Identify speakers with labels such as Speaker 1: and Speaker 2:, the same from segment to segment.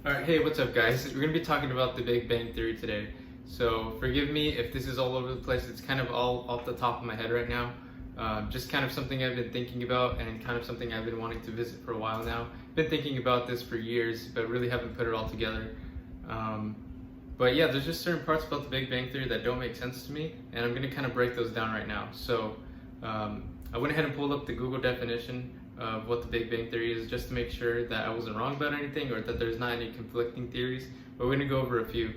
Speaker 1: Alright, hey, what's up, guys? We're going to be talking about the Big Bang Theory today. So, forgive me if this is all over the place. It's kind of all off the top of my head right now. Just kind of something I've been thinking about and kind of something I've been wanting to visit for a while now. Been thinking about this for years, but really haven't put it all together. But yeah, there's just certain parts about the Big Bang Theory that don't make sense to me, and I'm going to kind of break those down right now. So, I went ahead and pulled up the Google definition of what the Big Bang Theory is, just to make sure that I wasn't wrong about anything or that there's not any conflicting theories. But we're going to go over a few.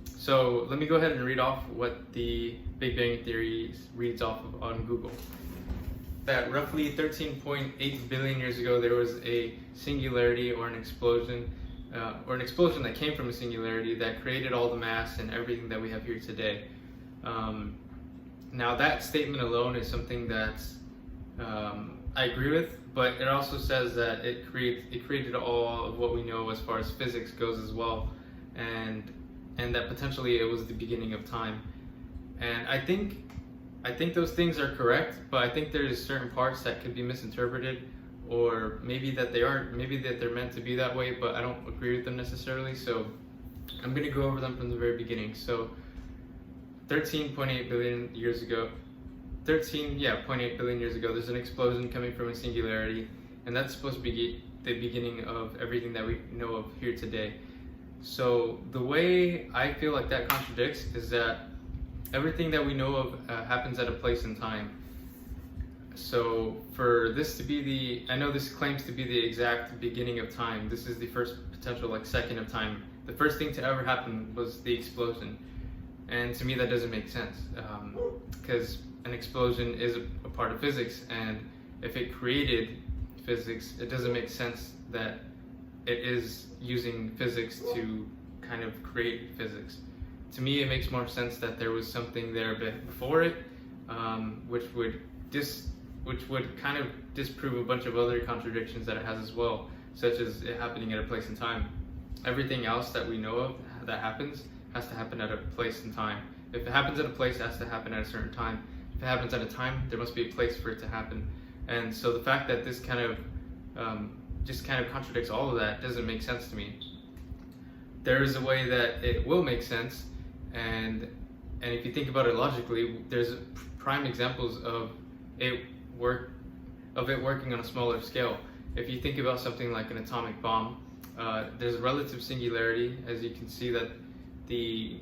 Speaker 1: So let me go ahead and read off what the Big Bang Theory reads off of on Google. That roughly 13.8 billion years ago there was a singularity or an explosion that came from a singularity that created all the mass and everything that we have here today. Now that statement alone is something that I agree with, but it also says that it created all of what we know as far as physics goes as well, and that potentially it was the beginning of time. And I think those things are correct, but I think there's certain parts that could be misinterpreted, or maybe that they're meant to be that way, but I don't agree with them necessarily. So I'm going to go over them from the very beginning. So 13.8 billion years ago, 0.8 billion years ago, there's an explosion coming from a singularity, and that's supposed to be the beginning of everything that we know of here today. So the way I feel like that contradicts is that everything that we know of happens at a place in time. So for this to be I know this claims to be the exact beginning of time. This is the first potential second of time. The first thing to ever happen was the explosion. And to me that doesn't make sense, because an explosion is a part of physics, and if it created physics, it doesn't make sense that it is using physics to kind of create physics. To me it makes more sense that there was something there before it, which would kind of disprove a bunch of other contradictions that it has as well, such as it happening at a place in time. Everything else that we know of that happens has to happen at a place and time. If it happens at a place, it has to happen at a certain time. If it happens at a time, there must be a place for it to happen. And so the fact that this kind of just kind of contradicts all of that doesn't make sense to me. There is a way that it will make sense, and if you think about it logically, there's prime examples of it working on a smaller scale. If you think about something like an atomic bomb, there's a relative singularity, as you can see that the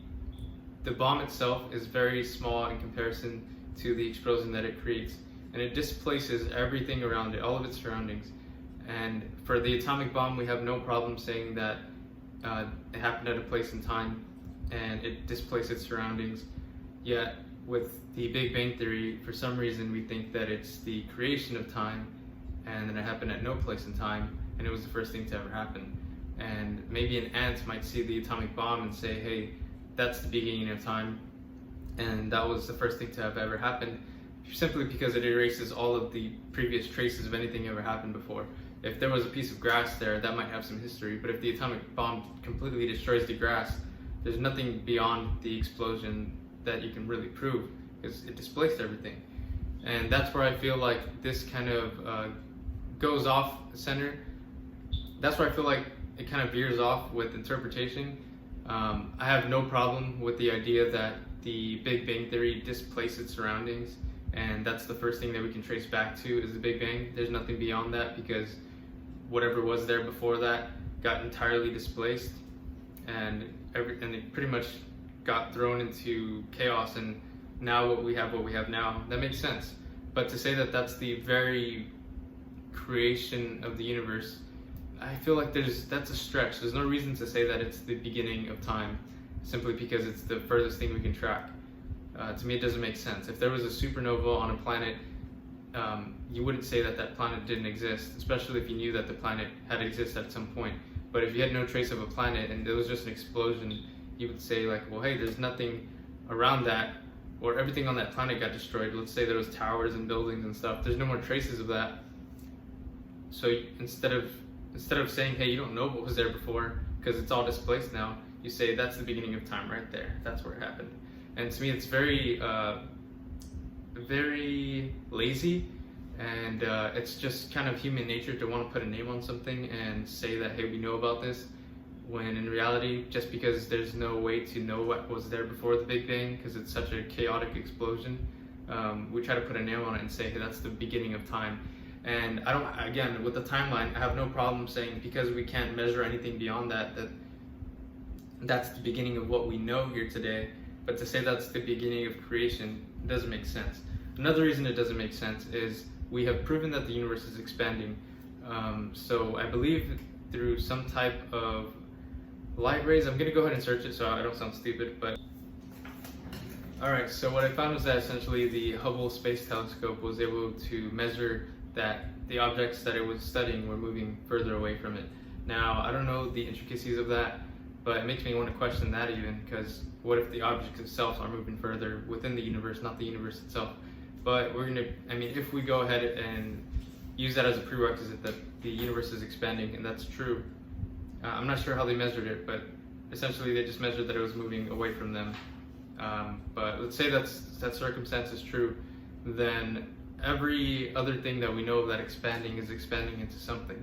Speaker 1: bomb itself is very small in comparison to the explosion that it creates, and it displaces everything around it, all of its surroundings. And for the atomic bomb, we have no problem saying that it happened at a place in time and it displaced its surroundings. Yet with the Big Bang Theory, for some reason we think that it's the creation of time, and then it happened at no place in time, and it was the first thing to ever happen. And maybe an ant might see the atomic bomb and say, hey, that's the beginning of time, and that was the first thing to have ever happened, simply because it erases all of the previous traces of anything ever happened before. If there was a piece of grass there, that might have some history, but if the atomic bomb completely destroys the grass, there's nothing beyond the explosion that you can really prove, because it displaced everything. And that's where I feel like this kind of goes off center. That's where I feel like it kind of veers off with interpretation. I have no problem with the idea that the Big Bang Theory displaced its surroundings, and that's the first thing that we can trace back to is the Big Bang. There's nothing beyond that, because whatever was there before that got entirely displaced, and it pretty much got thrown into chaos, and now what we have now, that makes sense. But to say that that's the very creation of the universe, I feel like that's a stretch. There's no reason to say that it's the beginning of time simply because it's the furthest thing we can track. To me, it doesn't make sense. If there was a supernova on a planet, you wouldn't say that planet didn't exist, especially if you knew that the planet had existed at some point. But if you had no trace of a planet and there was just an explosion, you would say well, hey, there's nothing around that, or everything on that planet got destroyed. Let's say there was towers and buildings and stuff. There's no more traces of that. So instead of saying, hey, you don't know what was there before because it's all displaced now, you say that's the beginning of time right there. That's where it happened. And to me, it's very, very lazy and it's just kind of human nature to want to put a name on something and say that, hey, we know about this, when in reality, just because there's no way to know what was there before the Big Bang, because it's such a chaotic explosion, we try to put a name on it and say, hey, that's the beginning of time. And I don't, again, with the timeline, I have no problem saying, because we can't measure anything beyond that, that's the beginning of what we know here today. But to say that's the beginning of creation doesn't make sense. Another reason it doesn't make sense is we have proven that the universe is expanding. So I believe through some type of light rays, I'm gonna go ahead and search it so I don't sound stupid, but alright, so what I found was that essentially the Hubble Space Telescope was able to measure that the objects that it was studying were moving further away from it. Now, I don't know the intricacies of that, but it makes me want to question that even, because what if the objects themselves are moving further within the universe, not the universe itself? But we're gonna, I mean, if we go ahead and use that as a prerequisite that the universe is expanding, and that's true, I'm not sure how they measured it, but essentially they just measured that it was moving away from them. But let's say that circumstance is true, then every other thing that we know of that expanding is expanding into something.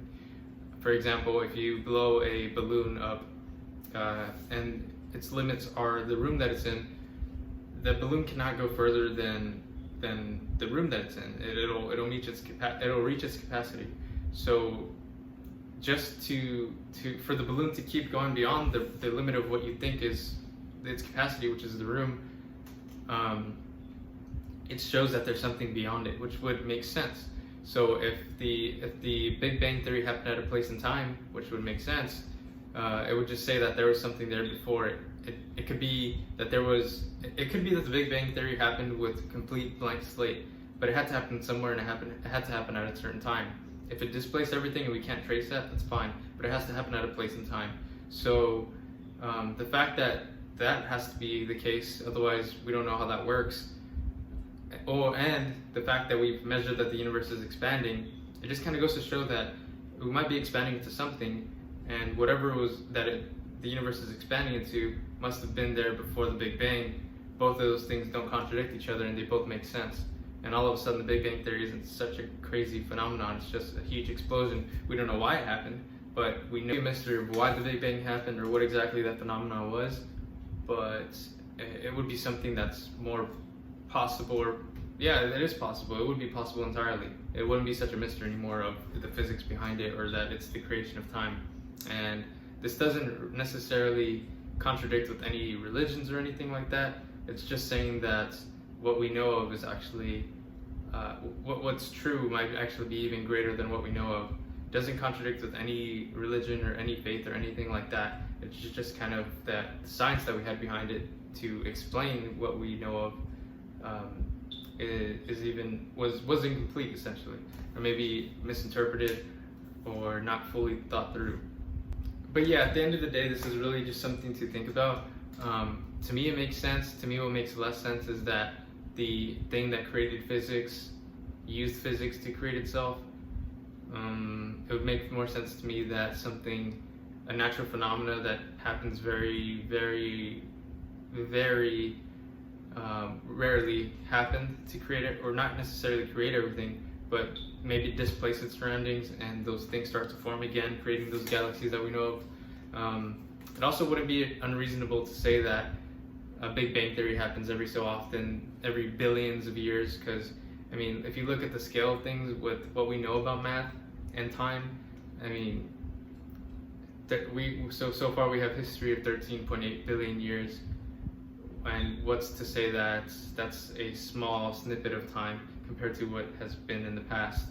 Speaker 1: For example, if you blow a balloon up and its limits are the room that it's in, the balloon cannot go further than the room that it's in. It'll reach its capacity. So just for the balloon to keep going beyond the limit of what you think is its capacity, which is the room, it shows that there's something beyond it, which would make sense. So if the Big Bang Theory happened at a place in time, which would make sense, it would just say that there was something there before it. It could be that the Big Bang Theory happened with complete blank slate, but it had to happen somewhere, and it had to happen at a certain time. If it displaced everything and we can't trace that, that's fine, but it has to happen at a place in time. So the fact that has to be the case, otherwise we don't know how that works. And the fact that we've measured that the universe is expanding, it just kind of goes to show that we might be expanding into something, and whatever it was that the universe is expanding into must have been there before the Big Bang. Both of those things don't contradict each other, and they both make sense. And all of a sudden the Big Bang Theory isn't such a crazy phenomenon, it's just a huge explosion. We don't know why it happened, but we know the mystery of why the Big Bang happened or what exactly that phenomenon was. But it would be something that's more possible, or yeah, it is possible. It would be possible entirely. It wouldn't be such a mystery anymore of the physics behind it, or that it's the creation of time. And this doesn't necessarily contradict with any religions or anything like that. It's just saying that what we know of is actually what's true might actually be even greater than what we know of. It doesn't contradict with any religion or any faith or anything like that. It's just kind of that science that we had behind it to explain what we know of was incomplete, essentially, or maybe misinterpreted or not fully thought through. But yeah, at the end of the day, this is really just something to think about. To me, it makes sense. To me, what makes less sense is that the thing that created physics used physics to create itself. It would make more sense to me that a natural phenomena that happens very, very, very rarely happened to create it, or not necessarily create everything, but maybe displace its surroundings, and those things start to form again, creating those galaxies that we know of. It also wouldn't be unreasonable to say that a Big Bang Theory happens every so often, every billions of years, because I mean, if you look at the scale of things with what we know about math and time, I mean, so far we have history of 13.8 billion years, and what's to say that that's a small snippet of time compared to what has been in the past.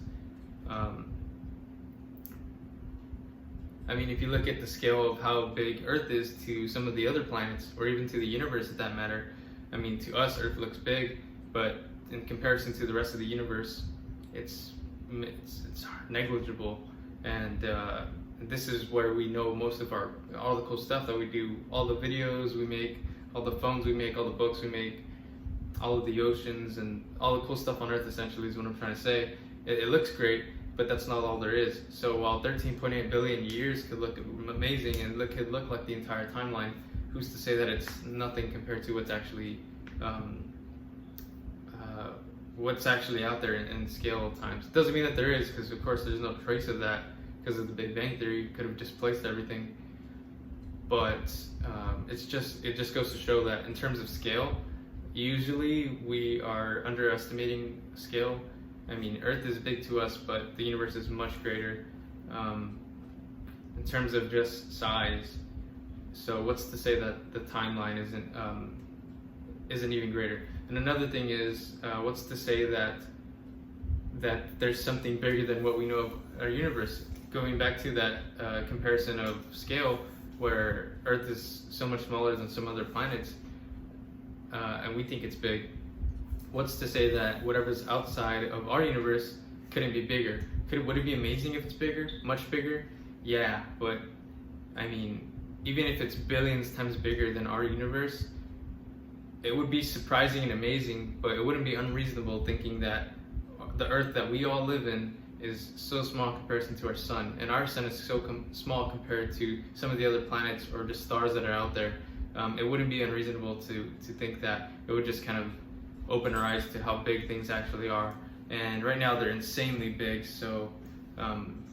Speaker 1: I mean, if you look at the scale of how big Earth is to some of the other planets, or even to the universe at that matter, I mean, to us Earth looks big, but in comparison to the rest of the universe, it's negligible. And this is where we know most of all the cool stuff that we do, all the videos we make, all the phones we make, all the books we make, all of the oceans, and all the cool stuff on Earth, essentially, is what I'm trying to say. It looks great, but that's not all there is. So while 13.8 billion years could look amazing and could look like the entire timeline, who's to say that it's nothing compared to what's actually what's actually out there in scale times. It doesn't mean that there is, because of course there's no trace of that because of the Big Bang Theory. You could have displaced everything. But it just goes to show that in terms of scale, usually we are underestimating scale. I mean, Earth is big to us, but the universe is much greater in terms of just size. So what's to say that the timeline isn't even greater? And another thing is, what's to say that there's something bigger than what we know of our universe? Going back to that comparison of scale, where Earth is so much smaller than some other planets, and we think it's big. What's to say that whatever's outside of our universe couldn't be bigger? Would it be amazing if it's bigger, much bigger? Yeah, but I mean, even if it's billions times bigger than our universe, it would be surprising and amazing, but it wouldn't be unreasonable thinking that the Earth that we all live in is so small in comparison to our sun, and our sun is so small compared to some of the other planets or just stars that are out there. It wouldn't be unreasonable to think that. It would just kind of open our eyes to how big things actually are. And right now they're insanely big, so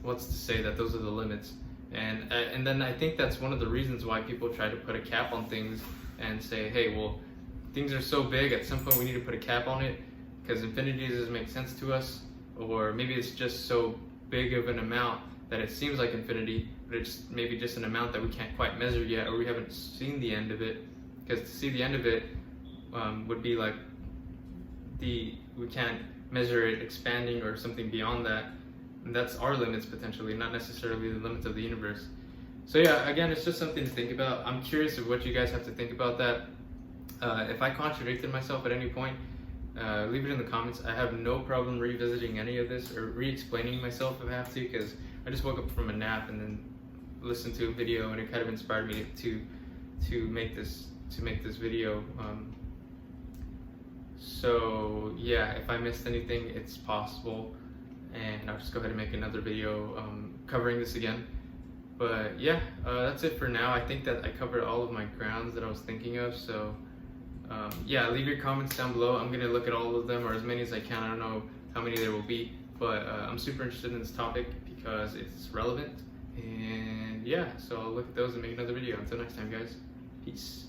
Speaker 1: what's to say that those are the limits? And then I think that's one of the reasons why people try to put a cap on things and say, hey, well, things are so big, at some point we need to put a cap on it because infinity doesn't make sense to us. Or maybe it's just so big of an amount that it seems like infinity, but it's maybe just an amount that we can't quite measure yet, or we haven't seen the end of it. Because to see the end of it would be like we can't measure it expanding or something beyond that. And that's our limits potentially, not necessarily the limits of the universe. So yeah, again, it's just something to think about. I'm curious of what you guys have to think about that. If I contradicted myself at any point, leave it in the comments. I have no problem revisiting any of this or re-explaining myself if I have to, because I just woke up from a nap and then listened to a video, and it kind of inspired me to make this video. So yeah, if I missed anything, it's possible, and I'll just go ahead and make another video covering this again. But yeah, that's it for now. I think that I covered all of my grounds that I was thinking of. So yeah, leave your comments down below. I'm gonna look at all of them, or as many as I can. I don't know how many there will be, but I'm super interested in this topic because it's relevant. And yeah, so I'll look at those and make another video. Until next time, guys, peace.